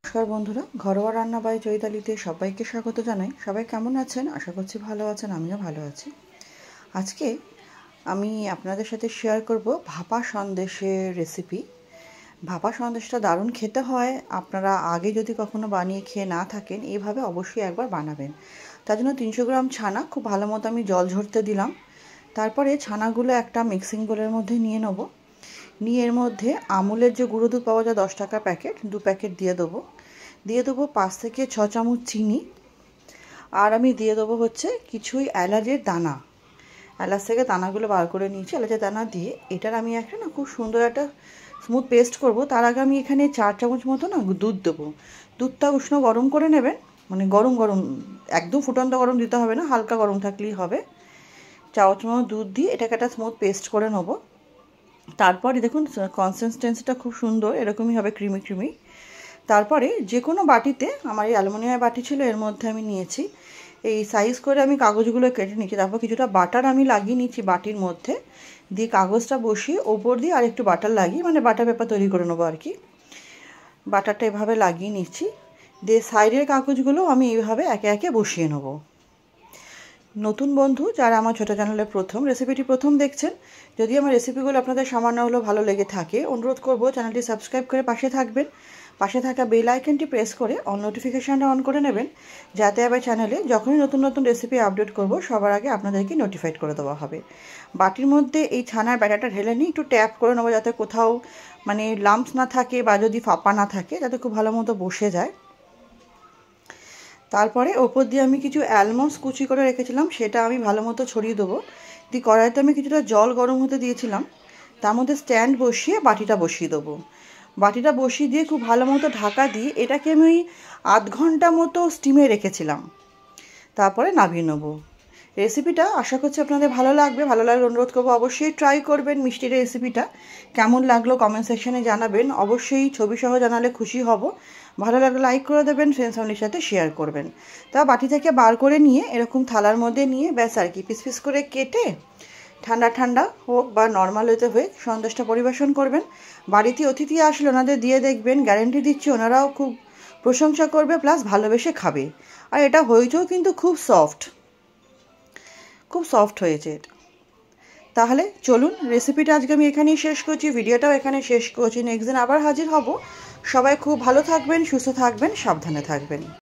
নমস্কার বন্ধুরা, ঘরোয়া রান্না বাই চৈতালিতে সবাইকে স্বাগত জানাই। সবাই কেমন আছেন? আশা করছি ভালো আছেন, আমিও ভালো আছি। আজকে আমি আপনাদের সাথে শেয়ার করব ভাপা সন্দেশের রেসিপি। ভাপা সন্দেশটা দারুণ খেতে হয়। আপনারা আগে যদি কখনো বানিয়ে খেয়ে না থাকেন, এইভাবে অবশ্যই একবার বানাবেন। তার জন্য 300 গ্রাম ছানা খুব ভালো মতো আমি জল ঝরতে দিলাম। তারপরে ছানাগুলো একটা মিক্সিং বোলের মধ্যে নিয়ে নেব। নিয়ে এর মধ্যে আমুলের যে গুঁড়ো দুধ পাওয়া যায় 10 টাকা প্যাকেট, 2 প্যাকেট দিয়ে দেবো। 5 থেকে 6 চামচ চিনি। আর আমি দিয়ে দেবো কিছুই এলাচের দানা। এলাচ থেকে দানাগুলো বার করে নিয়েছি, এলাচের দানা দিয়ে এটার আমি একটা খুব সুন্দর একটা স্মুথ পেস্ট করব। তার আগে আমি এখানে 4 চামচ মতো দুধ দেবো। দুধটা উষ্ণ গরম করে নেবেন, মানে গরম গরম, একদম ফুটন্ত গরম দিতে হবে না, হালকা গরম থাকলেই হবে। 4 চামচ দুধ দিয়ে এটাকে একটা স্মুথ পেস্ট করে নেব। তারপরে দেখুন কনসিস্টেন্সিটা খুব সুন্দর, এরকমই হবে, ক্রিমি ক্রিমি। তারপরে যে কোনো বাটিতে, আমার এই অ্যালুমিনিয়াম বাটি ছিল, এর মধ্যে আমি নিয়েছি, এই সাইজ করে আমি কাগজগুলো কেটে নিচ্ছি। তারপর কিছুটা বাটার আমি লাগিয়ে নিচ্ছি বাটির মধ্যে, দিয়ে কাগজটা বসিয়ে ওপর দিয়ে আর একটু বাটার লাগিয়ে, মানে বাটার পেপার তৈরি করে নেবো আর কি। বাটারটা এভাবে লাগিয়ে নিচ্ছি, দিয়ে সাইডের কাগজগুলো আমি এইভাবে একে একে বসিয়ে নেবো। নতুন বন্ধু যারা আমার ছোটো চ্যানেলে রেসিপিটি প্রথম দেখছেন, যদি আমার রেসিপিগুলো আপনাদের সামান্য হলেও ভালো লেগে থাকে, অনুরোধ করব চ্যানেলটি সাবস্ক্রাইব করে পাশে থাকবেন। পাশে থাকা বেল আইকনটি প্রেস করে অল নোটিফিকেশানটা অন করে নেবেন, যাতে আমার চ্যানেলে যখনই নতুন নতুন রেসিপি আপডেট করব সবার আগে আপনাদেরকে নোটিফাইড করে দেওয়া হবে। বাটির মধ্যে এই ছানার ব্যাটারটা ঢেলে নিয়ে একটু ট্যাপ করে নেবো, যাতে কোথাও মানে লাম্পস না থাকে বা যদি ফাঁপা না থাকে, যাতে খুব ভালো মতো বসে যায়। তারপরে ওপর দিয়ে আমি কিছু অ্যালমন্ডস কুচি করে রেখেছিলাম, সেটা আমি ভালো মতো ছড়িয়ে দেবো। দিয়ে কড়াইতে আমি কিছুটা জল গরম হতে দিয়েছিলাম, তার মধ্যে স্ট্যান্ড বসিয়ে বাটিটা বসিয়ে দেবো। বাটিটা বসিয়ে দিয়ে খুব ভালো মতো ঢাকা দিয়ে এটাকে আমি ওই আধ ঘন্টা মতো স্টিমে রেখেছিলাম। তারপরে নামিয়ে নেবো। রেসিপিটা আশা করছি আপনাদের ভালো লাগবে। ভালো লাগলে অনুরোধ করবো অবশ্যই ট্রাই করবেন মিষ্টির রেসিপিটা। কেমন লাগলো কমেন্ট সেকশানে জানাবেন, অবশ্যই ছবি সহ জানালে খুশি হব। ভালো লাগলে লাইক করে দেবেন, ফ্রেন্ডস ফ্যামিলির সাথে শেয়ার করবেন। তা বাটি থেকে বার করে নিয়ে এরকম থালার মধ্যে নিয়ে ব্যাস আর কি, পিস পিস করে কেটে ঠান্ডা ঠান্ডা হোক বা নর্মাল হতে হয়ে সন্দেশটা পরিবেশন করবেন। বাড়িতে অতিথি আসলে ওনাদের দিয়ে দেখবেন, গ্যারেন্টি দিচ্ছি ওনারাও খুব প্রশংসা করবে, প্লাস ভালোবেসে খাবে। আর এটা হয়েছেও কিন্তু খুব সফট হয়েছে এটা। তাহলে চলুন, রেসিপিটা আজকে আমি এখানেই শেষ করছি, ভিডিওটাও এখানে শেষ করছি। নেক্সট দিন আবার হাজির হব। সবাই খুব ভালো থাকবেন, সুস্থ থাকবেন, সাবধানে থাকবেন।